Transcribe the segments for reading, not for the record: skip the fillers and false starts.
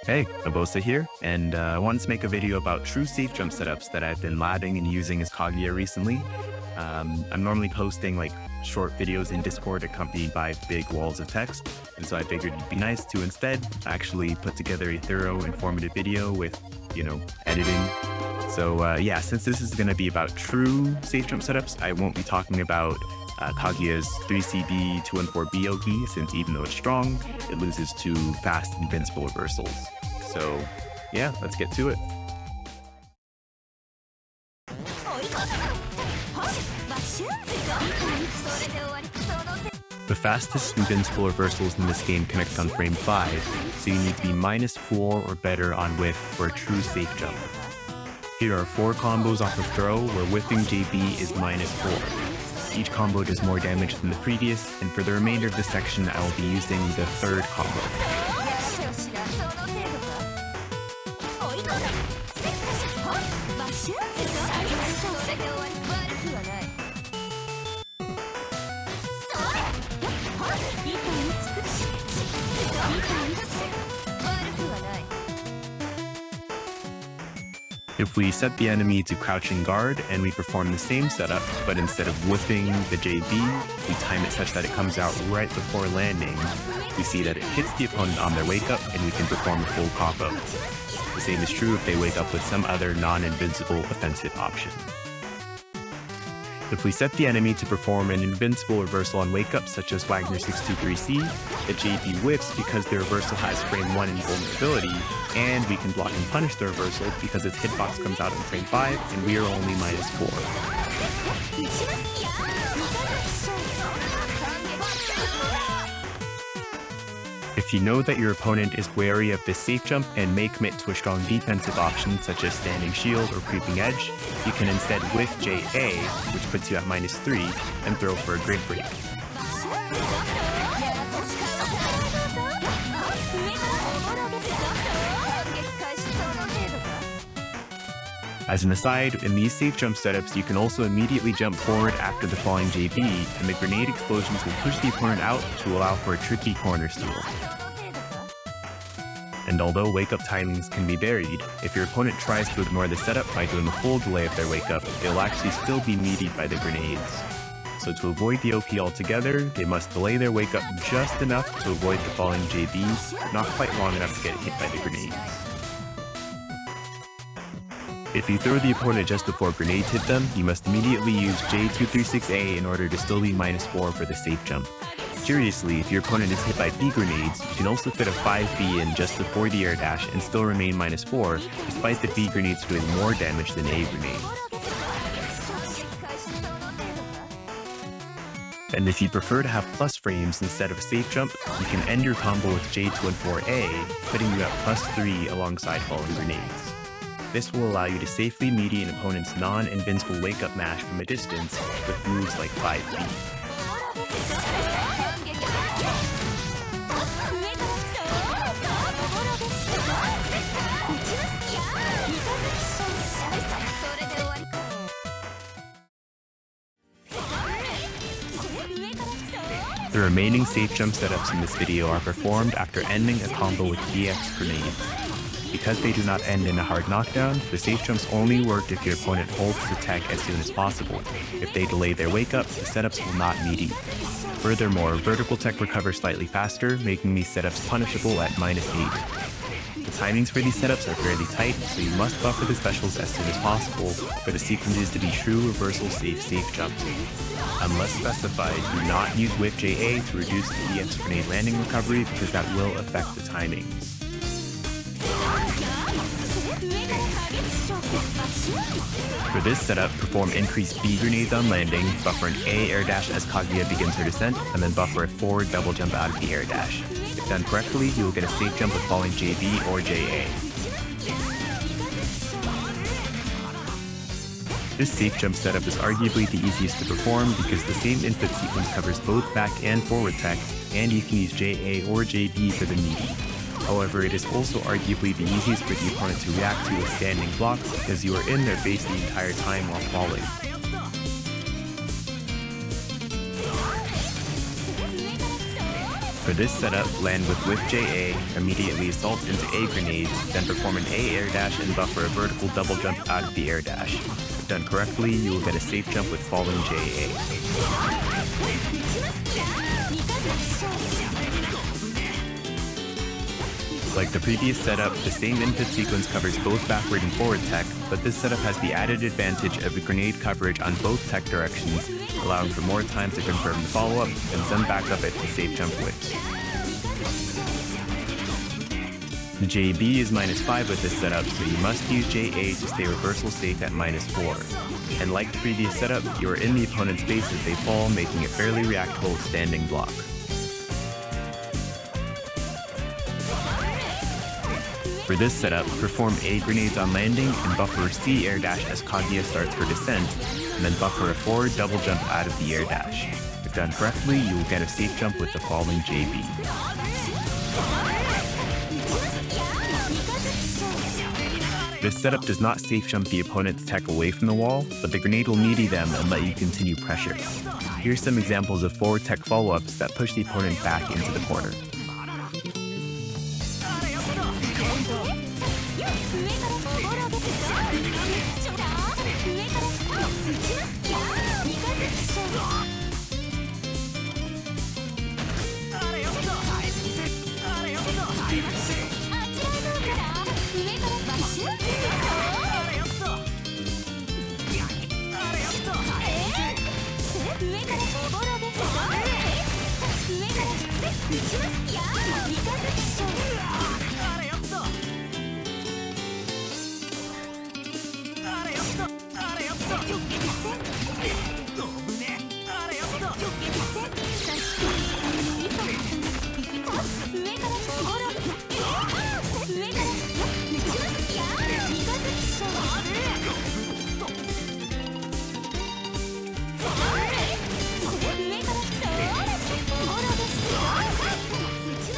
Hey, Obosa here, and I wanted to make a video about true safe jump setups that I've been labbing and using as Kaguya recently. I'm normally posting like short videos in Discord accompanied by big walls of text, and so I figured it'd be nice to instead actually put together a thorough, informative video with, editing. So yeah, since this is going to be about true safe jump setups, I won't be talking about Kaguya's 3CB 214B Ogi, since even though it's strong, it loses to fast invincible reversals. So yeah, let's get to it. The fastest invincible reversals in this game connect on frame 5, so you need to be -4 or better on whiff for a true safe jump. Here are 4 combos off of throw where whiffing JB is -4. Each combo does more damage than the previous, and for the remainder of this section I will be using the third combo. If we set the enemy to crouching guard and we perform the same setup, but instead of whiffing the JB, we time it such that it comes out right before landing, we see that it hits the opponent on their wake up and we can perform a full combo. The same is true if they wake up with some other non-invincible offensive option. If we set the enemy to perform an invincible reversal on wake up such as Wagner 623C, the JB whiffs because the reversal has frame 1 invulnerability, and we can block and punish the reversal because its hitbox comes out in frame 5 and we are only -4. If you know that your opponent is wary of this safe jump and may commit to a strong defensive option such as standing shield or creeping edge, you can instead whiff JA, which puts you at -3, and throw for a grid break. As an aside, in these safe jump setups, you can also immediately jump forward after the falling JB, and the grenade explosions will push the opponent out to allow for a tricky corner steal. And although wake-up timings can be varied, if your opponent tries to ignore the setup by doing a full delay of their wake-up, they'll actually still be meatied by the grenades. So to avoid the OP altogether, they must delay their wake-up just enough to avoid the falling JBs, but not quite long enough to get hit by the grenades. If you throw the opponent just before grenades hit them, you must immediately use J236A in order to still be -4 for the safe jump. Curiously, if your opponent is hit by B grenades, you can also fit a 5B in just before the air dash and still remain -4, despite the B grenades doing more damage than A grenades. And if you prefer to have plus frames instead of a safe jump, you can end your combo with J214A, putting you at +3 alongside falling grenades. This will allow you to safely meaty an opponent's non-invincible wake-up mash from a distance with moves like 5B. The remaining safe jump setups in this video are performed after ending a combo with DX grenades. Because they do not end in a hard knockdown, the safe jumps only work if your opponent holds the tech as soon as possible. If they delay their wake up, the setups will not meaty. Furthermore, vertical tech recovers slightly faster, making these setups punishable at -8. The timings for these setups are fairly tight, so you must buffer the specials as soon as possible for the sequences to be true reversal safe jumps. Unless specified, do not use whiff JA to reduce the EX grenade landing recovery because that will affect the timings. For this setup, perform increased B grenades on landing, buffer an A air dash as Kaguya begins her descent, and then buffer a forward double jump out of the air dash. If done correctly, you will get a safe jump with falling JB or JA. This safe jump setup is arguably the easiest to perform because the same input sequence covers both back and forward tech, and you can use JA or JB for the meaty. However, it is also arguably the easiest for the opponent to react to with standing blocks because you are in their base the entire time while falling. For this setup, land with whip JA, immediately assault into A grenades, then perform an A air dash and buffer a vertical double jump out of the air dash. If done correctly, you will get a safe jump with falling JA. Like the previous setup, the same input sequence covers both backward and forward tech, but this setup has the added advantage of the grenade coverage on both tech directions, allowing for more time to confirm the follow-up and send back up at the safe jump whips. The JB is -5 with this setup, so you must use JA to stay reversal safe at -4. And like the previous setup, you are in the opponent's face as they fall, making it fairly reactable standing block. For this setup, perform A grenades on landing and buffer C air dash as Kaguya starts her descent, and then buffer a forward double jump out of the air dash. If done correctly, you will get a safe jump with the falling JB. This setup does not safe jump the opponent's tech away from the wall, but the grenade will meaty them and let you continue pressure. Here's some examples of forward tech follow-ups that push the opponent back into the corner.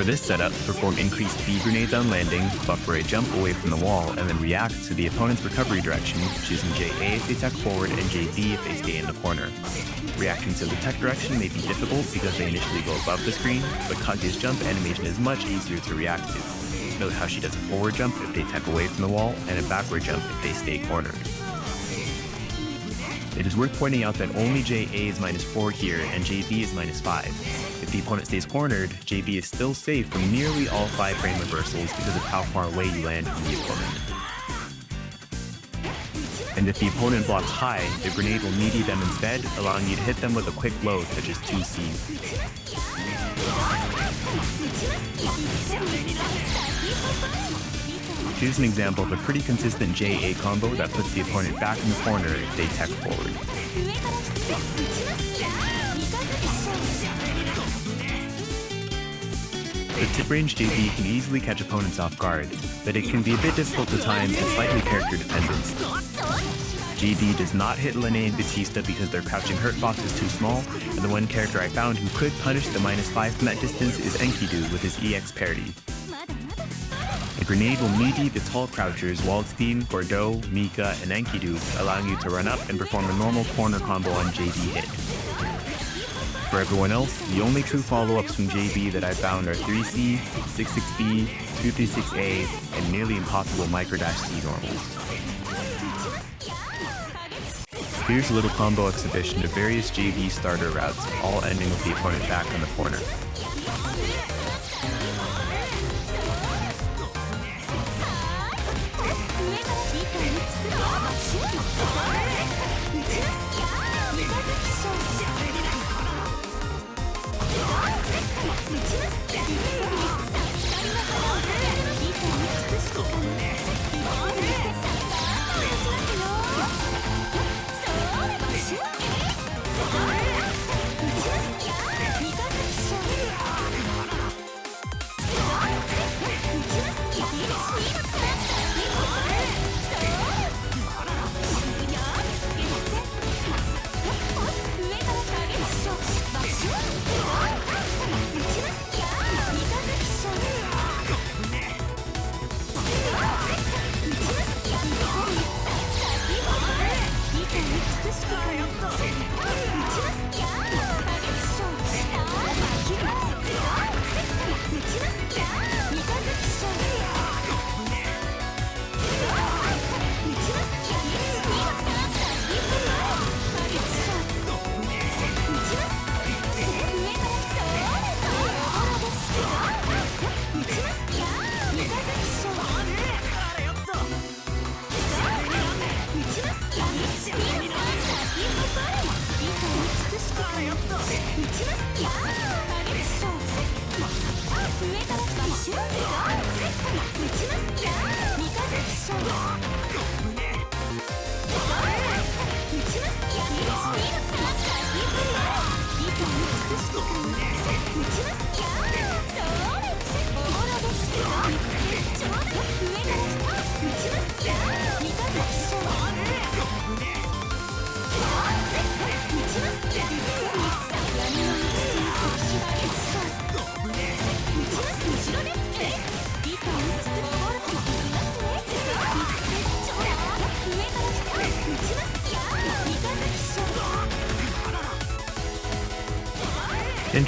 For this setup, perform increased B grenades on landing, buffer a jump away from the wall, and then react to the opponent's recovery direction, choosing JA if they tech forward and JB if they stay in the corner. Reacting to the tech direction may be difficult because they initially go above the screen, but Kaguya's jump animation is much easier to react to. Note how she does a forward jump if they tech away from the wall, and a backward jump if they stay cornered. It is worth pointing out that only JA is -4 here, and JB is -5. If the opponent stays cornered, JB is still safe from nearly all 5 frame reversals because of how far away you land from the opponent. And if the opponent blocks high, the grenade will meaty them instead, allowing you to hit them with a quick load such as 2C. Here's an example of a pretty consistent JA combo that puts the opponent back in the corner if they tech forward. The tip range JB can easily catch opponents off guard, but it can be a bit difficult to time and slightly character dependent. JB does not hit Lene and Batista because their crouching hurt box is too small, and the one character I found who could punish the -5 from that distance is Enkidu with his EX parry. The grenade will meaty the tall crouchers Waldstein, Bordeaux, Mika, and Enkidu, allowing you to run up and perform a normal corner combo on JB hit. For everyone else, the only true follow-ups from JB that I found are 3C, 66B, 236A, and nearly impossible microdash C normals. Here's a little combo exhibition of various JB starter routes, all ending with the opponent back on the corner.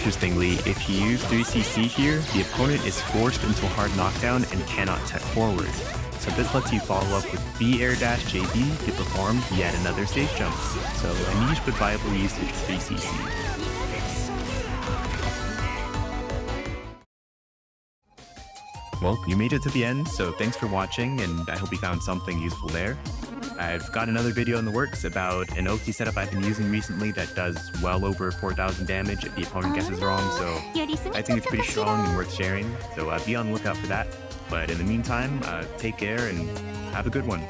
Interestingly, if you use 3cc here, the opponent is forced into a hard knockdown and cannot tech forward. So this lets you follow up with B air dash JB to perform yet another safe jump. So a niche but viable usage 3cc. Well, you made it to the end, so thanks for watching, and I hope you found something useful there. I've got another video in the works about an OT setup I've been using recently that does well over 4,000 damage if the opponent guesses wrong, so I think it's pretty strong and worth sharing, so be on the lookout for that. But in the meantime, take care and have a good one.